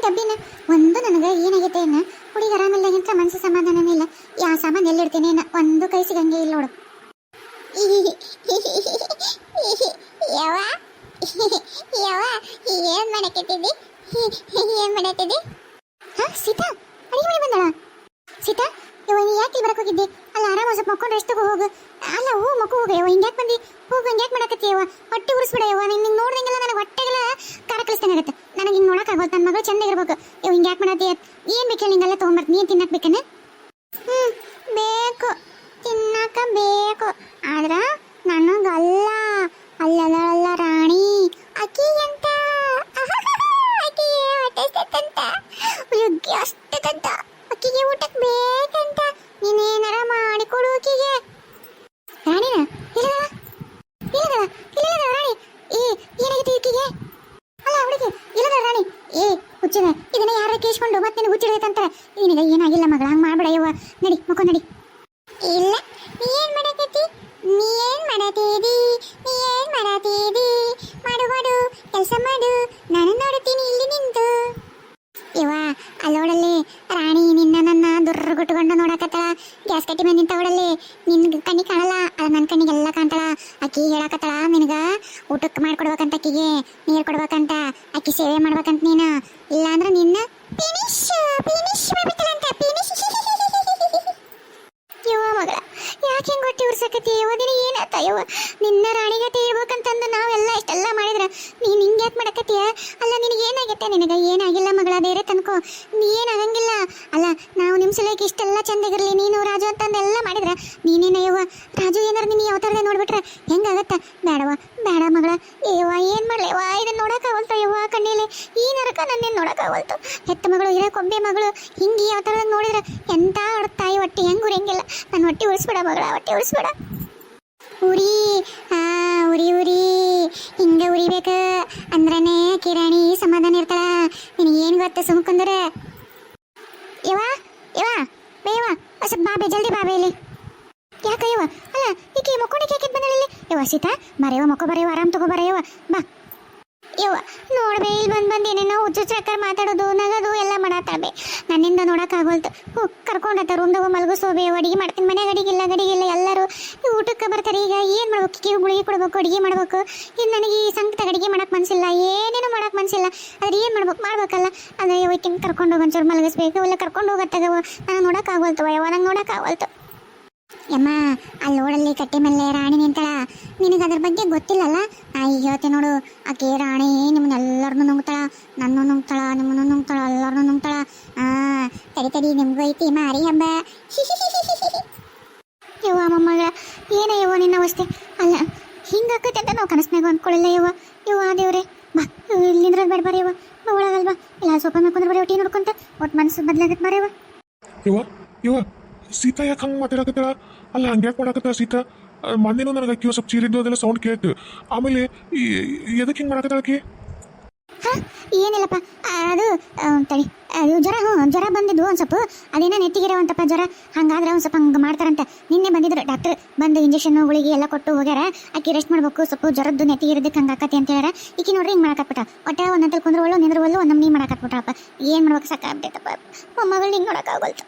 ಡಬ್ಬಿನ ಒಂದು ನನಗೆ ಏನಾಗೈತೆ ಏನ ಹುಡುಗಿ ಆರಾಮಿಲ್ಲ ಅಂತ ಮನಸ್ಸು ಸಮಾಧಾನನೇ ಇಲ್ಲ. ಯಾವ ಸಾಮಾನು ಎಲ್ಲಿಡ್ತೀನಿ ಏನ ಒಂದು ಕೈ ಸಿಗಂಗೆ ಇಲ್ಲ ನೋಡು. ಯಾವ ಯಾವ ಏನ್ ಮಾಡಕತ್ತಿದ್ದಿ? ಏನ್ ಮಾಡಕತ್ತಿದ್ದಿ? ಹಾ ಸೀತಾ ಅಡಿಗೆ ಮಾಡಿ ಬಂದಳ. ಸೀತಾ ಇವ ನೀ ಯಾಕೆ ಬರಕ್ ಹೋಗಿದ್ದಿ? ಅಲ್ಲ ಆರಾಮ ಸ್ವಲ್ಪ ಮಕ್ಕೊಂಡು ರೆಸ್ಟ್ ತಗೋ ಹೋಗು. ಅಲ್ಲ ಹೂ ಮಕ್ಕಳು ಹೋಗ ಯವ ಹಿಂಗ್ಯಾಕೆ ಬಂದಿ? ಹೋಗು ಹಂಗ್ಯಾಕೆ ಮಾಡಕತ್ತಿ ಯವ? ಹೊಟ್ಟೆ ಉರಿಸ್ಬಿಡ ಯವ. ನಿಂಗೆ ನೋಡ್ದಂಗೆಲ್ಲ ನನಗೆ ಹೊಟ್ಟೆಗೆಲ್ಲ ಕಾರ ಕಳಿಸ್ತಾನೆ ಆಗುತ್ತೆ. ನನಗೆ ಹಿಂಗೆ ನೋಡೋಕ್ಕಾಗೋದು. ನನ್ನ ಮಗಳು ಚಂದ ಇರ್ಬೇಕು. ಇವ ಹಿಂಗ್ಯಾಕೆ ಮಾಡತ್ತಿ? ಏನು ಬೇಕು ನಿಂಗೆಲ್ಲ ತೊಗೊಂಬರ್ತೀನಿ. ನೀನು ತಿನ್ನಕ್ ಬೇಕೇನೆ? ಬೇಕು, ತಿನ್ನಕ ಬೇಕು. ಆದ್ರ ನನಗಲ್ಲ. ಅಲ್ಲಲ್ಲ ರಾಣಿ ಅಕ್ಕಿಗಂತ ಅಕ್ಕಿಗೆ ಹೊಟ್ಟೆಸ್ತಂತ ಯುಗ್ಗಿ ಅಷ್ಟಂತ ಅಕ್ಕಿಗೆ ಊಟಕ್ಕೆ ಬೇಕಂತ. ನೀನೇನಾರ ಮಾಡಿಕೊಡು ಅಕ್ಕಿಗೆ. ರಾಣಿನ ಇಲ್ಲ ರಾಣಿ. ಏನಾಗಿದೆ ಅಕ್ಕಿಗೆ? ಅಲ್ಲ ಹುಡುಗಿ ಇಲ್ಲದ ರಾಣಿ. ಹುಚ್ಚಿದ ಇದನ್ನ ಯಾರ ಕೇಳಿಸ್ಕೊಂಡು ಮತ್ತೆ ನಿನಗೆ ಹುಚ್ಚಿಡೈತಂತಾರೆ. ನಿನಗೆ ಏನಾಗಿಲ್ಲ ಮಗಳ, ಹಂಗೆ ಮಾಡ್ಬೇಡ ಯವ್ವ. ನಡಿ ಮಕ್ಕೋ ನಡಿ. ಇಲ್ಲ ನೀ ಏನ್ ಮಾಡಕತ್ತಿ? ನೀ ಏನ್ ಮಾಡತೀದಿ? ಮಾಡು ಕೆಲಸ ಮಾಡು. ನಾನು ನೋಡುತ್ತೀನಿ ಇಲ್ಲಿ ನಿಂತು. ಇವ ಅಲ್ಲೋಡಲ್ಲಿ ರಾಣಿ ನಿನ್ನ ನನ್ನ ದುರ್ಗುಟ್ಕೊಂಡು ನೋಡಕತ್ತಳ. ಗ್ಯಾಸ್ ಕಟ್ಟಿ ಮೇಲೆ ನಿಂತವಳಲ್ಲಿ. ನಿನ್ಗೆ ಕಣ್ಣಿಗೆ ಕಾಣಲ್ಲ, ಅದು ನನ್ನ ಕಣ್ಣಿಗೆಲ್ಲ ಕಾಣ್ತಾಳ. ಅಕ್ಕಿ ಹೇಳಕತ್ತಳ ನಿನಗ ಊಟಕ್ಕೆ ಮಾಡ್ಕೊಡ್ಬೇಕಂತ, ಅಕ್ಕಿಗೆ ನೀರು ಕೊಡ್ಬೇಕಂತ, ಅಕ್ಕಿ ಸೇವೆ ಮಾಡ್ಬೇಕಂತ. ನೀನು ಇಲ್ಲ ಅಂದ್ರೆ ನಿನ್ನ ಫಿನಿಶ್ ಮಾಡ್ಬಿಡ್ತಾಳಂತ. ಫಿನಿಶ್. ಯವ್ವ ಮಗಳ ಯಾಕೆ ಹಿಂಗೆ ಹೊಟ್ಟೆ ಉರ್ಸಕತ್ತಿ? ದಿನ ಏನಾತ ಯವ್ವ? ನಿನ್ನ ರಾಣಿಗತೆ ಇರ್ಬೇಕಂತಂದು ನಾವೆಲ್ಲ ಇಷ್ಟೆಲ್ಲ ಮಾಡಿದ್ರೆ ನೀನು ಹಿಂಗೆ ಯಾಕೆ ಮಾಡಕತ್ತೀಯ? ಅಲ್ಲ ನಿನಗೆ ಏನಾಗೈತೆ? ನಿನಗೆ ಏನಾಗಿಲ್ಲ ಮಗಳ, ಬೇರೆ ತನ್ಕೋ. ನೀ ಏನಾಗಂಗಿಲ್ಲ. ಅಲ್ಲ ನಾವು ನಿಮ್ಮ ಸಲಕ್ಕೆ ಇಷ್ಟೆಲ್ಲ ಚಂದಾಗಿರಲಿ ನೀನು ರಾಜು ಅಂತಂದೆಲ್ಲ ಮಾಡಿದ್ರೆ ನೀನೇನ ಯವ್ವ? ರಾಜು ಏನಾರು ನೀನು ಯಾವ ಥರದೇ ನೋಡ್ಬಿಟ್ರೆ ಹೆಂಗಾಗತ್ತ? ಬೇಡ ಮಗಳ. ಯವ್ವ ಏನು ಮಾಡಲಿ ಯವ್ವ? ಇದನ್ನು ನೋಡೋಕ್ಕಾಗಲ್ತ ಯವ್ವ. ಕಣ್ಣೀಲಿ ಈ ನರಕ ನನ್ನೇನು ನೋಡೋಕ್ಕಾಗಲ್ತು. ಹೆತ್ತ ಮಗಳು ಇರೋ ಕೊಂಬೆ ಮಗಳು ಹಿಂಗೆ ಯಾವ ಥರದಾಗ ನೋಡಿದ್ರೆ ಎಂಥ ತಾಯಿ ಹೊಟ್ಟೆ ಹೆಂಗೆ ಉರಿಯಂಗಿಲ್ಲ. ನನ್ನ ಹೊಟ್ಟೆ ಉಳಿಸ್ಬೇಡ ಮಗಳ, ಹೊಟ್ಟೆ ಉಳಿಸ್ಬೇಡ. ಉರಿ ಉರಿ ಹಿಂಗೆ ಉರಿಬೇಕು ಅಂದ್ರನೇ ಕಿರಾಣಿ ಸಮಾಧಾನ ಇರ್ತಾಳ. ನಿನಗೇನು ಗೊತ್ತ? ಸುಮ್ಕಂದ್ರೆ ಯವ ಬೇವ ಸ್ವಲ್ಪ ಬಾಬೆ, ಜಲ್ದಿ ಬಾಬೆ ಇಲ್ಲಿ. ಯಾಕ ಯವ? ಅಲ್ಲ ಈಕೆ ಮಕ್ಕೊಂಡಿಗೆ ಯಾಕೆ ಬಂದಳಿಲ್ಲಿ? ಯವ ಸೀತಾ ಬರೆಯವ ಮಕ್ಕೋ ಬರೆಯವ, ಆರಾಮ್ ತಗೋ ಬರೆಯವ ಬಾ. ಯವ್ವ ನೋಡ್ಬೇ ಇಲ್ಲಿ ಬಂದು ಏನೇನೋ ಹುಚ್ಚುಚ್ಚಾಕರ್ ಮಾತಾಡೋದು ನಗದು ಎಲ್ಲ ಮಾಡತ್ತಾಳ್ಬೆ. ನನ್ನಿಂದ ನೋಡೋಕ್ಕಾಗೋಲ್ತು. ಕರ್ಕೊಂಡತ್ತ ರೂಮ್ದಾಗ ಮಲಗಿಸೋಬೆ. ಅಡಿಗೆ ಮಾಡ್ತೀನಿ ಮನ್ಯಾಗ. ಅಡಿಗಿಲ್ಲ ಎಲ್ಲರೂ ಊಟಕ್ಕೆ ಬರ್ತಾರೆ. ಈಗ ಏನು ಮಾಡ್ಬೇಕು? ಕಿವಿ ಗುಳಿಗೆ ಕೊಡ್ಬೇಕು, ಅಡುಗೆ ಮಾಡ್ಬೇಕು. ಇದು ನನಗೆ ಈ ಸಂಕಟ ಅಡುಗೆ ಮಾಡಕ್ಕೆ ಮನಸ್ಸಿಲ್ಲ, ಏನೇನು ಮಾಡಕ್ಕೆ ಮನಸ್ಸಿಲ್ಲ. ಅದ್ರ ಏನು ಮಾಡ್ಬೇಕಲ್ಲ. ಅದೇ ಇವಕ್ಕಿಂತ ಕರ್ಕೊಂಡು ಹೋಗಿ ಒಂಚೂರು ಮಲಗಿಸ್ಬೇಕು. ಇಲ್ಲ ಕರ್ಕೊಂಡು ಹೋಗತ್ತಾಗವ. ನನಗೆ ನೋಡೋಕ್ಕಾಗೋಲ್ತು ಯವ್ವ, ನಂಗೆ ನೋಡೋಕ್ಕಾಗೋಲ್ತು. ಯಮ್ಮ ಅಲ್ಲಿ ನೋಡಲ್ಲಿ ಕಟ್ಟೆ ಮೇಲೆ ರಾಣಿ ನಿಂತಾಳ. ನಿನಗೆ ಅದ್ರ ಬಗ್ಗೆ ಗೊತ್ತಿಲ್ಲಲ್ಲ. ಈಗ ಹೇಳ್ತೀನಿ ನೋಡು. ಆಕೆ ರಾಣಿ ನಿಮ್ಮನ್ನೆಲ್ಲರನ್ನೂ ನುಂಗ್ತಾಳ, ನನ್ನೂ ನುಂಗ್ತಾಳ, ನಿಮ್ಮನ್ನು ನುಂಗ್ತಾಳ, ಎಲ್ಲರನ್ನೂ ನುಂಗ್ತಾಳ. ತಡಿ ನಿಮ್ಗೂ ಐತಿ ಮಾರಿ ಹಬ್ಬ. ಯವ್ವ ಮೊಮ್ಮಗ ಏನ ಯವ್ವ ನಿನ್ನ ಅವಸ್ಥೆ? ಅಲ್ಲ ಹಿಂಗಾಕತ್ತೆ ಅಂತ ನಾವು ಕನಸ್ನಾಗ ಅಂದ್ಕೊಳ್ಳಿಲ್ಲ ಯವ್ವ ದೇವ್ರೆ. ಬಾ ಇಲ್ಲಿಂದ್ರ ಬೇಡ ಬರೀ ಯವ್ವ. ಒಳಗಲ್ವಾ ಇಲ್ಲ ಸೋಫಾ ಮೇಕೊಂಡ್ರೆ ಬರೀ ಒಟ್ಟಿ ನೋಡ್ಕೊಂತ ಒಟ್ಟು ಮನಸ್ಸು ಬದಲಾಗತ್ತೆ ಬರೀ ಯವ್ವ ಸೀತಾ ಯಾಕೆ ಹಂಗೆ ಮಾತಾಡಕತ್ತಾಳ? ಅಲ್ಲ ಹಂಗೆ ಯಾಕೆ ಮಾಡಕತ್ತಾಳ ಸೀತಾ? ಮೊನ್ನೆನೂ ನನಗೆ ಅಕ್ಕಿ ಸ್ವಲ್ಪ ಚೀರಿದ್ದು ಅದೆಲ್ಲ ಸೌಂಡ್ ಕೇಳ್ತು. ಆಮೇಲೆ ಎದಕ್ಕೆ ಹಿಂಗೆ ಮಾಡಕತ್ತಾಳಕಿ? ಏನಿಲ್ಲಪ್ಪ ಅದು ತಡಿ. ಅದು ಜ್ವರ ಬಂದಿದ್ದು ಒಂದು ಸ್ವಲ್ಪ ಅದೇನೋ ನೆತ್ತಿಗಿರೋವಂತಪ್ಪ ಜ್ವರ. ಹಂಗಾದ್ರೆ ಒಂದು ಸ್ವಲ್ಪ ಹಂಗೆ ಮಾಡ್ತಾರಂತೆ. ನಿನ್ನೆ ಬಂದಿದ್ರು ಡಾಕ್ಟರ್. ಬಂದು ಇಂಜೆಕ್ಷನ್ ಗುಳಿಗೆ ಎಲ್ಲ ಕೊಟ್ಟು ಹೋಗ್ಯಾರ. ಆಕಿ ರೆಸ್ಟ್ ಮಾಡ್ಬೇಕು, ಸ್ವಲ್ಪ ಜ್ವರದ್ದು ನೆತ್ತಿಗಿರೋದಕ್ಕೆ ಹಂಗೆ ಆಕತಿ ಅಂತ ಹೇಳ್ಯಾರ. ಈಕಿ ನೋಡ್ರಿ ಹಿಂಗೆ ಮಾಡಕತ್ಬಿಟ್ಟ. ಒಟ್ಟೆ ಒಂದಂತಲ್ಲಿ ಕುಂದ್ರವಲ್ಲು ನಿಂದ್ರವಲ್ಲು ಒಂದು ನಮ್ನಿ ಮಾಡಕತ್ಬಿಟ್ರಪ್ಪ. ಏನು ಮಾಡ್ಬೇಕು? ಸಾಕಾಗ್ಬಿಟ್ಟೈತಪ್ಪ. ಮೊಮ್ಮಗಳು ಹಿಂಗೆ ನೋಡೋಕ್ಕಾಗೋಲ್ತು.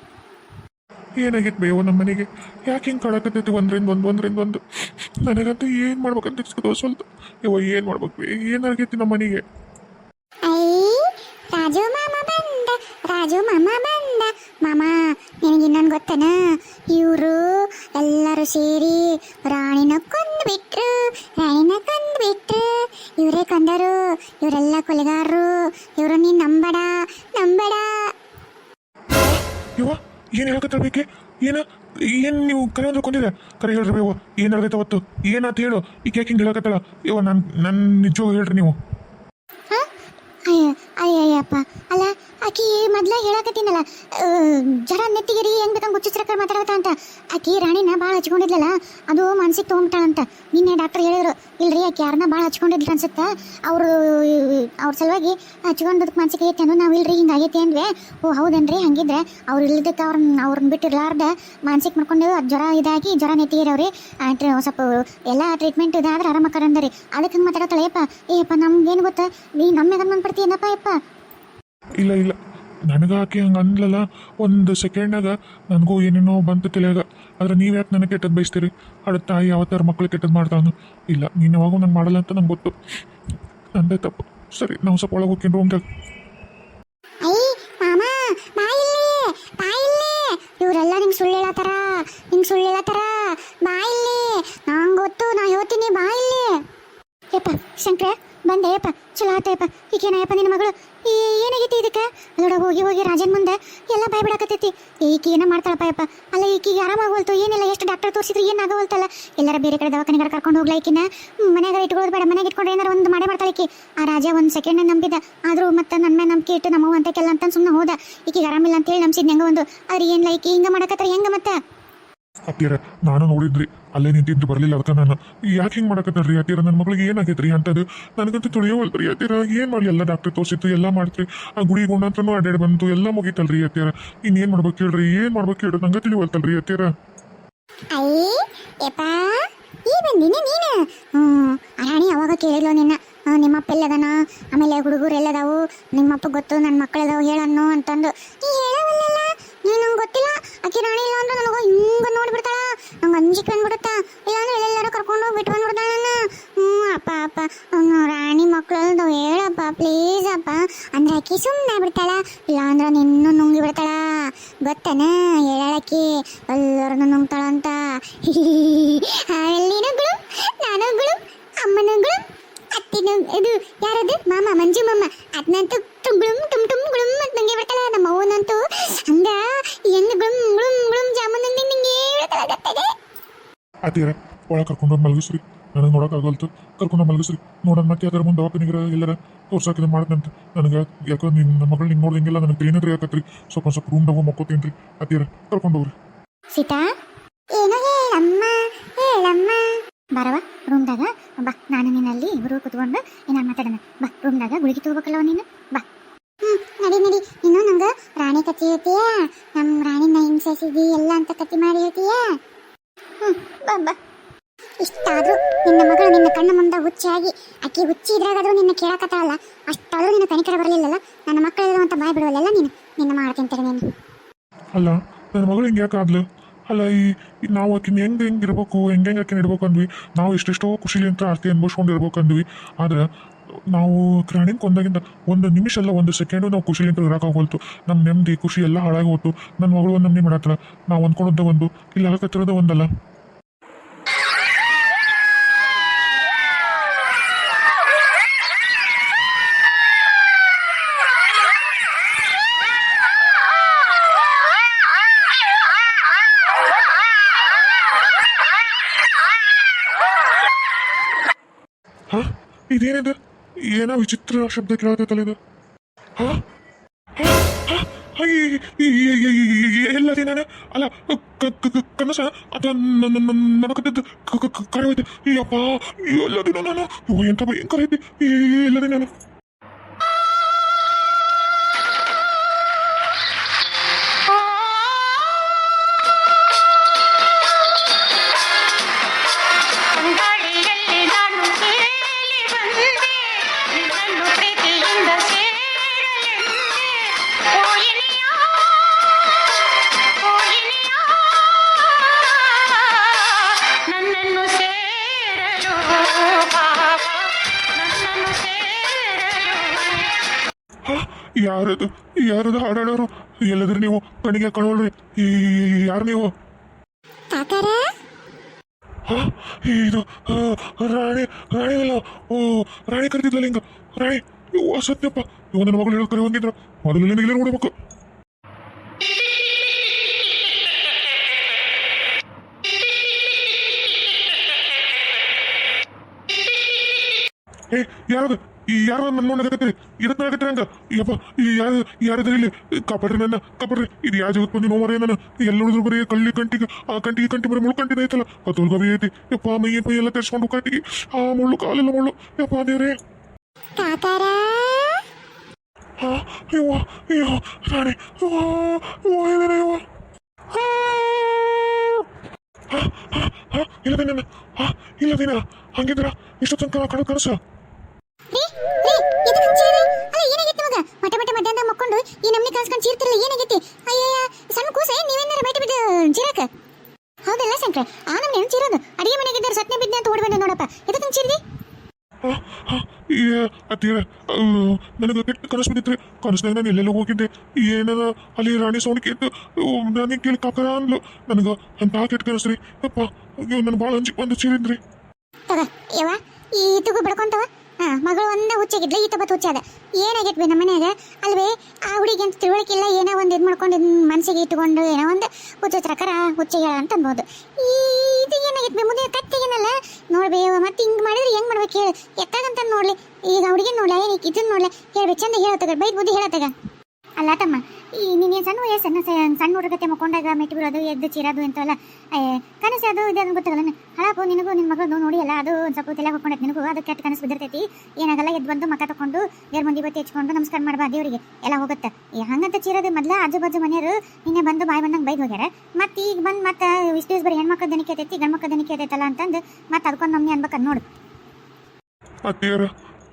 ಏನಾಗಿತ್ತು ಬೇವ ನಮ್ಮ ಮನೆಗೆ? ಯಾಕೆ ಹಿಂಗೆ ಕಾಡಕತ್ತೈತಿ ಒಂದ್ರಿಂದ ಒಂದು? ನನಗಂತೂ ಏನು ಮಾಡ್ಬೇಕಂತ ತೋರಿಸಲ್ತು ಯವ್ವ. ಏನು ಮಾಡ್ಬೇಕು? ಏನಾಗೈತಿ ನಮ್ಮ ಮನೆಗೆ? ರಾಜು ಮಾಮ ಬಂದ. ಮಾಮ ನಿನಗೆ ಇನ್ನೊಂದು ಗೊತ್ತನ? ಇವರು ಎಲ್ಲರೂ ಸೇರಿ ರಾಣಿನ ಕೊಂದ್ಬಿಟ್ರು. ಇವರೇ ಕೊಂದರು. ಇವರೆಲ್ಲ ಕೊಲೆಗಾರರು. ಇವರು ನೀನು ನಂಬಡ. ಯವ್ವ ಏನು ಹೇಳಕತ್ತಳ್ಬೇಕೆ? ಏನು ನೀವು ಕರೆ ಅಂದ್ರೆ ಕೊಂದಿದೆ? ಕರೆ ಹೇಳ್ರಿ ಬೇವ, ಏನು ಹೇಳ್ದೈತೆ ಅವತ್ತು? ಏನಾತ ಹೇಳು. ಈಗ ಯಾಕೆ ಹಿಂಗೆ ಹೇಳಕತ್ತಳ ಯವ್ವ? ನನ್ನ ನಿಜವಾಗ ಹೇಳ್ರಿ ನೀವು. ಅಯ್ಯಪ್ಪ ಅಲ್ಲ ಆಕಿ ಮೊದ್ಲ ಹೇಳಕತ್ತೀನಲ್ಲ, ಜರ ನೆತ್ತಿಗಿರಿ ಹೆಂಗ್ ಬೇಕಂಗೆ ಹುಚ್ಚುಚ್ರಕ ಮಾತಾಡತ್ತ ಅಂತ. ಆಕಿ ರಾಣಿನ ಭಾಳ ಹಚ್ಕೊಂಡಿದ್ಲಲ್ಲ, ಅದು ಮನ್ಸಿಗೆ ತೊಗೊಂಬಿಟ್ಟಾಳಂತ. ನಿನ್ನೆ ಡಾಕ್ಟರ್ ಹೇಳಿದ್ರು, ಇಲ್ರಿ ಆಕಿ ಯಾರನ್ನ ಭಾಳ ಹಚ್ಕೊಂಡಿದ್ಲು ಅನ್ಸುತ್ತೆ, ಅವ್ರ ಸಲುವಾಗಿ ಹಚ್ಕೊಂಡದಕ್ಕೆ ಮನ್ಸಿಗೆ ಐತೆ ಅನ್ನೋ. ನಾವು ಇಲ್ರಿ ಹಿಂಗಾಗೈತಿ ಅಂದ್ವಿ. ಓ ಹೌದೇನ್ರಿ? ಹಂಗಿದ್ರೆ ಅವ್ರು ಇಲ್ಲದಕ್ಕೆ ಅವ್ರನ್ನ ಬಿಟ್ಟಿರ್ಲಾರ್ದ ಮಾನಸಿಕ ಮಾಡ್ಕೊಂಡು ಜ್ವರ ಇದಾಗಿ ಜ್ವರ ನೆತ್ತಿಗಿರವ್ರಿ. ಸ್ವಲ್ಪ ಎಲ್ಲ ಟ್ರೀಟ್ಮೆಂಟ್ ಇದಾದ್ರೆ ಆರಾಮಕ್ಕಾರ ಅಂದ್ರಿ. ಅದಕ್ಕೆ ಹಂಗೆ ಮಾತಾಡತ್ತಾಳೆ. ಏಪ್ಪ ನಮ್ಗೇನು ಗೊತ್ತಾ? ನೀ ನಮ್ಮ ಮೆಗನ್ ಬಂದ್ಬಿಡ್ತೀನಪ್ಪ ಯಪ್ಪ. ಇಲ್ಲ ಇಲ್ಲ, ನನಗೆ ಆಕೆ ಹಂಗೆ ಅಂದ್ಲಲ್ಲ, ಒಂದು ಸೆಕೆಂಡ್ನಾಗ ನನಗೂ ಏನೇನೋ ಬಂತು ತಲೆಯಾಗ. ಆದ್ರೆ ನೀವು ಯಾಕೆ ನನಗೆ ಕೆಟ್ಟದ್ದು ಬಯಸ್ತೀರಿ? ಅಡ ತಾಯಿ ಯಾವತ್ತಾರ ಮಕ್ಳು ಕೆಟ್ಟದ್ದು ಮಾಡ್ತಾನು? ಇಲ್ಲ, ನೀನು ಯಾವಾಗೂ ನಂಗೆ ಮಾಡಲ್ಲ ಅಂತ ನಂಗೆ ಗೊತ್ತು. ನಂದೇ ತಪ್ಪು. ಸರಿ, ನಾವು ಸ್ವಲ್ಪ ಒಳಗೆ ಹೋಗ್ತೀನಿ ರೂಮ್ದಾಗ. ಐ ಮಾಮ, ಬಾ ಇಲ್ಲಿ, ಬಾ ಇಲ್ಲಿ. ಇವರೆಲ್ಲ ನಿಂಗೆ ಸುಳ್ಳು ಹೇಳತ್ತಾರ, ನಿಂಗೆ ಸುಳ್ಳು ಹೇಳತ್ತಾರ. ಬಾ ಇಲ್ಲಿ, ನಂಗೆ ಗೊತ್ತು, ನಾ ಹೇಳ್ತೀನಿ, ಬಾ ಇಲ್ಲಿ. ಯಪ್ಪ ಶಂಕರ, ಬಂದೆ ಯಪ್ಪ, ಚಲೋ ಆತಯಪ್ಪ. ಈಗೇನಯ್ಯಪ್ಪ ನಿನ್ನ ಮಗಳು? ಏನಾಗೈತಿ ಇದಕ್ಕೆ? ಅಲ್ಲೋಡ ಹೋಗಿ ಹೋಗಿ ರಾಜನ್ ಮುಂದೆ ಎಲ್ಲ ಭಯ ಬಿಡಕತ್ತೈತಿ. ಈಕಿ ಏನೋ ಮಾಡ್ತಾಳಪ್ಪ ಯಪ್ಪ. ಅಲ್ಲ ಈಕಿಗೆ ಆರಾಮಾಗೋಲ್ತು, ಏನಿಲ್ಲ, ಎಷ್ಟು ಡಾಕ್ಟರ್ ತೋರಿಸಿದ್ರು ಏನು ಆಗೋಲ್ತಲ್ಲ. ಎಲ್ಲರ ಬೇರೆ ಕಡೆ ದವಾಖಾನೆಗಳು ಕರ್ಕೊಂಡು ಹೋಗ್ಲಾ ಈಕಿನ? ಮನೆಯಾಗ ಇಟ್ಕೊಳ್ಳೋದು ಬೇಡ, ಮನೆಗೆ ಇಟ್ಕೊಂಡು ಏನಾರು ಒಂದು ಮಾಡೇ ಮಾಡ್ತಾಳೆ ಈಕಿ. ಆ ರಾಜ ಒಂದು ಸೆಕೆಂಡ್ ನಂಬಿದ, ಆದರೂ ಮತ್ತೆ ನನ್ನ ಮೇಲೆ ನಂಬಿಕೆ ಇಟ್ಟು ನಮ್ಮವ್ವ ಅಂತಕ್ಕೆಲ್ಲ ಅಂತ ಸುಮ್ಮನೆ ಹೋದ. ಈಕಿಗೆ ಆರಾಮಿಲ್ಲ ಅಂತೇಳಿ ನಂಬಿಸಿದ್ ಹೆಂಗ ಒಂದು. ಆದ್ರೆ ಏನಿಲ್ಲ, ಈಕಿ ಹಿಂಗೆ ಮಾಡಕತ್ತಾರ ಹೆಂಗೆ ಮತ್ತೆ? ಅತ್ತೀರ, ನಾನು ನೋಡಿದ್ರಿ, ಅಲ್ಲೇ ನಿಂತಿದ್ದು ಬರಲಿಲ್ಲ. ಅದಕ್ಕೆ ನಾನು ಯಾಕೆ ಹಿಂಗೆ ಮಾಡಕತ್ತಲ್ರಿ ಅತ್ತೀರ? ನನ್ನ ಮಗಳಿಗೆ ಏನಾಗೈತ್ರಿ ಅಂತದ್ದು ನನಗಂತೂ ತಿಳಿಯೋವಲ್ರಿ ಅತ್ತೀರ. ಏನು ಮಾಡಲಿ? ಎಲ್ಲ ಡಾಕ್ಟರ್ ತೋರಿಸಿತ್ತು, ಎಲ್ಲ ಮಾಡ್ತೀರಿ. ಆ ಗುಡಿ ಗುಂಡಂತನೂ ಅಡ್ಡಾಡಿ ಬಂತು, ಎಲ್ಲ ಮುಗೀತಲ್ರಿ ಅತ್ತೀರ. ಇನ್ನೇನು ಮಾಡ್ಬೇಕು ಹೇಳ್ರಿ? ಏನು ಮಾಡ್ಬೇಕು ಹೇಳ್ರಿ? ನಂಗೆ ತಿಳಿವಲ್ತಲ್ರಿ ಅತ್ತೀರ. ಐ ಯಪ್ಪ, ಈ ಬಂದಿನಿ ನೀನು? ರಾಣಿ ಅವಾಗ ಕೇಳಿದ್ಲು ನಿನ್ನ, ನಿಮ್ಮಪ್ಪ ಎಲ್ಲದನ, ಆಮೇಲೆ ಹುಡುಗರು ಎಲ್ಲದಾವು, ನಿಮ್ಮಪ್ಪ ಗೊತ್ತು, ನನ್ನ ಮಕ್ಕಳದಾವು ಹೇಳನ್ನು ಅಂತಂದು. ನೀ ಹೇಳವಲ್ಲ, ನೀನು ನಂಗೆ ಗೊತ್ತಿಲ್ಲ. ಆಕೆ ರಾಣಿ ಇಲ್ಲ ಅಂದ್ರೆ ನನಗೆ ಹಿಂಗೆ ನೋಡ್ಬಿಡ್ತಾಳ, ನಂಗೆ ಅಂಜಿಕೆ ಬಂದ್ಬಿಡುತ್ತಾ. ಇಲ್ಲಾಂದ್ರೆ ಎಲ್ಲರೂ ಕರ್ಕೊಂಡು ಹೋಗಿ ಬಿಟ್ಟು ಬಂದ್ಬಿಡ್ತಾಳ ನನ್ನ. ಅಪ್ಪ ಅಪ್ಪ, ರಾಣಿ ಮಕ್ಕಳು ಹೇಳಪ್ಪ ಪ್ಲೀಸ್ ಅಪ್ಪ. ಅಂದ್ರೆ ಆಕಿ ಸುಮ್ಮನೆ ಬಿಡ್ತಾಳ, ಇಲ್ಲಾಂದ್ರೆ ನಿನ್ನೂ ನುಂಗಿ ಬಿಡ್ತಾಳ. ಗೊತ್ತನ ಹೇಳಾಕಿ ಎಲ್ಲರನ್ನು ನುಂಗ್ತಾಳ ಅಂತ. ನೀನುಗಳು, ನಾನುಗಳು, ಅಮ್ಮನುಗಳು, ಅತ್ತಿನ ಇದು ಯಾರದು ಮಾಮ, ಮಂಜು ಮಾಮ, ಅದನ್ನಂತೂ ಗುಳುಮ್ ಟುಮ್ ಟುಮ್ ಗುಳುಮ್ ಅಂತ ನಂಗೆ ಬಿಡ್ತಾಳ. ನಮ್ಮ ಅವ್ವನಂತೂ ಹಂಗ ಹೆಂಗ್ ಗುಳುಮ್ ಗುಳುಮ್ ಗುಳುಮ್ ಜಾಮೂನ್ ನಿಂಗೆ ಹೇಳ್ತಾಳ. ಗೊತ್ತದೆ ಅತ್ತೀರ, ಒಳಗೆ ಕರ್ಕೊಂಡೋಗಿ ಮಲಗಿಸ್ರಿ. ನನಗೆ ನೋಡೋಕ್ಕಾಗಲ್ತು, ಕರ್ಕೊಂಡೋಗಿ ಮಲಗಿಸ್ರಿ. ನೋಡೋಣ ಮತ್ತೆ ಅದರ ಮುಂದೆ ದವಾಖಾನಿಗರ ಎಲ್ಲರ ತೋರ್ಸಾಕಿದ ಮಾಡ್ದಂತ. ನನಗೆ ಯಾಕೋ ನಿನ್ನ ಮಗಳು ನಿಂಗೆ ನೋಡ್ದಂಗೆಲ್ಲ ನನಗೆ ಏನಾದ್ರೂ ಯಾಕತ್ರಿ. ಸ್ವಲ್ಪ ರೂಮ್ದಾಗ ಮಕ್ಕೋತೀನಿ ರೀ ಅತ್ತೀರ, ಕರ್ಕೊಂಡೋಗ್ರಿ. ಸೀತಾ, ಏನೋ ಹೇಳಮ್ಮ, ಹೇಳಮ್ಮ. ಬರವ ರೂಮ್ದಾಗ ಬಾ, ನಾನು ನೀನಲ್ಲಿ ಇಬ್ಬರು ಕುತ್ಕೊಂಡು ಏನಾರು ಮಾತಾಡೋಣ. ಬಾ ರೂಮ್ದಾಗ ಗುಳಿಗೆ ತಗೋಬೇಕಲ್ಲವ ನೀನು, ಬಾ. ನಡಿ ನಡಿ, ನೀನು ನಂಗೆ ರಾಣಿ ಕಥೆ ಹೇಳ್ತೀಯ, ನಮ್ಮ ರಾಣಿನ ಹಿಂಸಿಸಿದಿ ಎಲ್ಲ ಅಂತ ಕಥೆ ಮಾಡಿ ಹೇಳ್ತೀಯ. ಬಾ ಬಾ. ಇಷ್ಟಾದ್ರೂ ನಿನ್ನ ಮಗಳು ನಿನ್ನ ಕಣ್ಣ ಮುಂದೆ ಹುಚ್ಚಾಗಿ, ಆಕಿ ಹುಚ್ಚಿ ಇದ್ರಾಗಾದ್ರೂ ನಿನ್ನ ಕೇಳಕತ್ತಾಳಲ್ಲ, ಅಷ್ಟಾದ್ರೂ ನಿನ್ನ ಕನಿಕರ ಬರಲಿಲ್ಲಲ್ಲ. ನನ್ನ ಮಕ್ಕಳೆಲ್ಲ ಅಂತ ಬಾಯ್ ಬಿಡುವಲ್ಲ ನೀನು, ನಿನ್ನ ಮಾಡ್ತಿಂತಾರೆ ನೀನು. ಅಲ್ಲ, ನನ್ನ ಮಗಳು ಹಿಂಗೆ ಯಾಕಾದ್ಲು? ಅಲ್ಲ, ಈ ನಾವು ಆಕಿನ ಹೆಂಗೆ ಇರ್ಬೇಕು, ಹೆಂಗೆ ಆಕಿನ ಇಡ್ಬೇಕು ಅಂದ್ವಿ. ನಾವು ಎಷ್ಟೆಷ್ಟೋ ಖುಷಿಲಿ ಅಂತ ಆರ್ತಿ ಅನ್ಭವಿಸ್ಕೊಂಡು ಇರ್ಬೇಕು ಅಂದ್ವಿ. ಆದ್ರೆ ನಾವು ರಾಣಿನ ಕೊಂದಾಗಿಂದ ಒಂದು ನಿಮಿಷ ಅಲ್ಲ, ಒಂದು ಸೆಕೆಂಡು ನಾವು ಖುಷಿಲಿ ಅಂತ ಇರೋಕ್ಕಾಗೋಲ್ತು. ನಮ್ಮ ನೆಮ್ಮದಿ ಖುಷಿ ಎಲ್ಲ ಹಾಳಾಗಿ ಹೋಯ್ತು. ನನ್ನ ಮಗಳು ಒಂದು ನಮ್ಮನೆ ಮಾಡತ್ತಲ್ಲ, ನಾವು ಅಂದ್ಕೊಂಡದ್ದ ಒಂದು, ಇಲ್ಲಿ ಆಗತ್ತಿರೋದ ಒಂದಲ್ಲ. ಹಾ, ಇದೇನಿದೆ? ಏನೋ ವಿಚಿತ್ರ ಶಬ್ದ ಕೇಳತ್ತಲ್ಲ ಇದು. ಹಾ, ಎಲ್ಲದಿ ನಾನು ಅಲ್ಲ, ಕನಸ ಅಥವಾ ನನಕದ್ದು ಕರೆಯೋದು. ಅಪ್ಪ, ಎಲ್ಲದಿನ ನಾನು ಎಂತ ಭಯಂಕರ ಐತಿ. ಎಲ್ಲದಿ ನಾನು ಯಾರದು ಹಾಡಾಡೋರು? ಎಲ್ಲದ್ರಿ ನೀವು? ಕಣಿಗೆ ಕಣೋಳ್ರಿ. ಯಾರು ನೀವು? ಹಾ, ಇದು ರಾಣಿ, ರಾಣಿ ಅಲ್ಲ. ಓ, ರಾಣಿ ಕರಿತಿದ್ಲಲ್ಲ ಹಿಂಗ. ರಾಣಿ ಸತ್ಯಪ್ಪ, ಇವ ನನ್ನ ಮಗಳು ಹೇಳೋ ಕರೆ ಹೋಗಿದ್ರ ಮೊದಲು ಇಲ್ಲೇ ನೋಡ್ಬೇಕು. ಏ, ಯಾರದು? ಯಾರು ನನ್ನ ನೋಡಕತ್ತೀರಿ? ಇದಕ್ಕೆ ನೋಡಕತ್ತೀರಿ ಹಂಗ? ಯಪ್ಪ, ಯಾರದ್ರಿ ಇಲ್ಲಿ? ಕಾಪಾಡ್ರಿ ನನ್ನ, ಕಾಪಾಡ್ರಿ. ಇದು ಯಾವ ಜಗತ್ ಬಂದು ನೋವರೇ ನಾನು. ಎಲ್ಲ ಉಳಿದ್ರು ಬರೀ ಕಳ್ಳಿ ಕಂಟಿಗೆ, ಆ ಕಂಟಿಗೆ ಬರೀ ಮುಳ್ಳು ಕಂಟಿನ ಐತಲ್ಲ, ಕತ್ತೋಲ್ಗವಿ ಐತಿ. ಯಪ್ಪ, ಮೈ ಎಲ್ಲ ತೆರ್ಸ್ಕೊಂಡು ಕಂಟಿಗೆ, ಆ ಮುಳ್ಳು, ಕಾಲೆಲ್ಲ ಮುಳ್ಳು. ಯಪ್ಪ ದೇವ್ರೇ. ಹಾ, ಇವ ರಾಣಿ, ಇವ ಇಲ್ಲದೇನ? ಇಲ್ಲದೇನ? ಹಂಗಿದ್ರ ಇಷ್ಟು ತನಕ ಕನಸು? ಮಠ ಮಠ ಮಧ್ಯಾಹ್ನ ಅತ್ತಿಯರ ನನಗೆ ಕೆಟ್ಟ ಕನಸು ಬಿದ್ದಿತ್ರಿ. ಕನಸ್ನಾಗ ನಾನು ಎಲ್ಲೆಲ್ಲ ಹೋಗಿದ್ದೆ, ಏನದ ಅಲ್ಲಿ ರಾಣಿ ಸೌಂಡ್ ಕೇಳ್ತು, ನನಗೆ ಕೇಳಿ ಕಾಕರ ಅಂದ್ಲು. ನನಗೆ ಅಂತ ಕೆಟ್ಟ ಕನಸ್ರಿ ಯಪ್ಪ. ನನ್ನ ಭಾಳ ಅಂಜಿಕೆ ಬಂದು ಚೀರಿದ್ರಿ. ತಗ ಯವ್ವ ಈ ತುಗು ಬಡ್ಕೊಂತವ. ಮಗಳು ಒಂದ ಹುಚ್ಚಾಗಿದ್ಲ, ಈತ ಬತ್ ಹುಚ್ಚಾದ. ಏನಾಗೈತ್ ಬಿ ನಮ್ಮ ಮನ್ಯಾಗ ಅಲ್ವೇ? ಆ ಹುಡುಗಿ ಅಂತ ತಿಳುವಳಿಕೆ ಇಲ್ಲ, ಏನೋ ಒಂದು ಇದು ಮಾಡ್ಕೊಂಡು ಮನಸ್ಸಿಗೆ ಇಟ್ಕೊಂಡು ಏನೋ ಒಂದು ಹುಚ್ಚರ ಹುಚ್ಚಿಗೆ ಅಂತ ಅನ್ಬೋದು. ಇದು ಏನಾಗೈತ್ ಬಿ ಮುಂದೆ ಕತ್ತಿಗೇನಲ್ಲ ನೋಡ್ಬೇ. ಮತ್ತೆ ಹಿಂಗೆ ಮಾಡಿದ್ರೆ ಹೆಂಗ್ ಮಾಡ್ಬೇಕು ಹೇಳು? ಎತ್ತಾಗಂತ ನೋಡ್ಲಿ ಈಗ ಹುಡುಗಿ ನೋಡ್ಲ, ಏನಕ್ಕೆ ಇದನ್ನ ನೋಡ್ಲ? ಹೇಳ್ಬೇಕು ಚಂದ ಹೇಳತ್ತಗ, ಬೈದ್ ಬುದ್ಧಿ ಹೇಳತ್ತಗ. ಅಲ್ಲ ತಮ್ಮ, ಈ ನೀನೇನು ಸಣ್ಣ ವಯಸ್ಸನ್ನು ಸಣ್ಣ ಹುಡುಗತೆ ಮಕ್ಕೊಂಡಾಗ ಮೆಟ್ಟು ಬಿಡೋದು, ಎದ್ದು ಚೀರೋದು ಇಂಥವೆಲ್ಲ ಕನಸು ಅದು ಇದು ಅದನ್ನು ಗೊತ್ತಾಗಲ್ಲ. ಹಳಪು ನಿನಗೂ ನಿನ್ನ ಮಗಳು ನೋಡಿ ಅಲ್ಲ, ಅದು ಒಂದು ಸ್ವಲ್ಪ ತಲೆ ಹಾಕೊಂಡೈತೆ ನಿನಗೂ, ಅದು ಕೆಟ್ಟ ಕನಸು ಬಿದ್ದಿರ್ತೈತಿ. ಏನಾಗಲ್ಲ, ಎದ್ದು ಬಂದು ಮಕ್ಕ ತಗೊಂಡು ದೇವ್ರ ಮಂದಿ ಬತ್ತಿ ಹಚ್ಕೊಂಡು ನಮಸ್ಕಾರ ಮಾಡ್ಬಾ ದೇವರಿಗೆ, ಎಲ್ಲ ಹೋಗುತ್ತೆ. ಹಂಗಂತ ಚೀರೋದು ಮೊದಲ ಆಜು ಬಾಜು ಮನೆಯವರು ನಿನ್ನೆ ಬಂದು ಬಾಯಿ ಬಂದಂಗೆ ಬೈದು ಹೋಗ್ಯಾರ. ಮತ್ತೆ ಈಗ ಬಂದು ಮತ್ತೆ ಇಷ್ಟು ದಿವಸ ಬರೀ ಹೆಣ್ಮಕ್ಳು ದನಿಕೆ ಐತೈತಿ, ಗಂಡು ಮಕ್ಕಳು ದನಿಕೆ ಐತೈತಲ್ಲ ಅಂತಂದು ಮತ್ತೆ ಅದಕ್ಕೊಂದು ನಮ್ಮನೆ ಅನ್ಬೇಕಂತ ನೋಡು. ಅತ್ತಿಯರ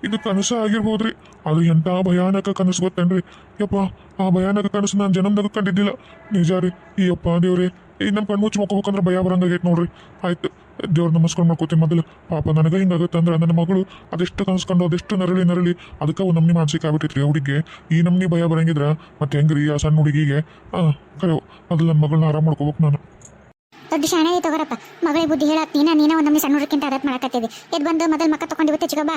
ಇದು ಕನಸ ಆಗಿರ್ಬೋದ್ರಿ, ಅದು ಎಂಥ ಭಯಾನಕ ಕನಸು ಗೊತ್ತೇನ್ರಿ ಯಪ್ಪ. ಆ ಭಯಾನಕ ಕನಸು ನಾನು ಜನ್ಮದಾಗ ಕಂಡಿದ್ದಿಲ್ಲ. ನಿಜ ರೀ. ಈ ಯಪ್ಪ ದೇವ್ರಿ, ಈ ನಮ್ಮ ಕಣ್ಮುಚ್ಚಿ ಮಕ್ಕೋಬೇಕಂದ್ರೆ ಭಯ ಬರಂಗಾಗೈತೆ ನೋಡ್ರಿ. ಆಯ್ತು, ದೇವ್ರ ನಮಸ್ಕಾರ ಮಾಡ್ಕೋತೀನಿ ಮೊದಲು. ಪಾಪ ನನಗೆ ಹಿಂಗಾಗುತ್ತೆ ಅಂದ್ರೆ ನನ್ನ ಮಗಳು ಅದೆಷ್ಟು ಕನಸ್ಕೊಂಡು ಅದೆಷ್ಟು ನರಳಿ ಅದಕ್ಕೆ ಒಂದು ನಮ್ನಿ ಮಾನಸಿಕ ಆಗ್ಬಿಟ್ಟೈತ್ರಿ ಹುಡುಗಿಗೆ. ಈ ನಮ್ನಿ ಭಯ ಬರಂಗಿದ್ರ ಮತ್ತೆ ಹೆಂಗ್ರಿ ಆ ಸಣ್ಣ ಹುಡುಗಿಗೆ? ಕರೆಯೋ ಮೊದಲು ನನ್ನ ಮಗಳನ್ನ ಆರಾಮ್ ಮಾಡ್ಕೋಬೇಕು ನಾನು. ದೊಡ್ಡ ಶಾಣೆ ತಗೋರಪ್ಪ, ಮಗಳಿಗೆ ಬುದ್ಧಿ ಹೇಳತ್ ನೀನ ಒಂದು ನಮ್ಮಿ ಸಣ್ಣ ಹುಡುಗಿಂತ ಅದಕ್ಕೆ ಮಾಡಕತ್ತಿದ್ದೆ. ಎದ್ದು ಬಂದು ಮೊದಲು ಮಕ್ಕ ತಗೊಂಡು ಇವತ್ತು ಚಿಕ್ಕ ಬಾ.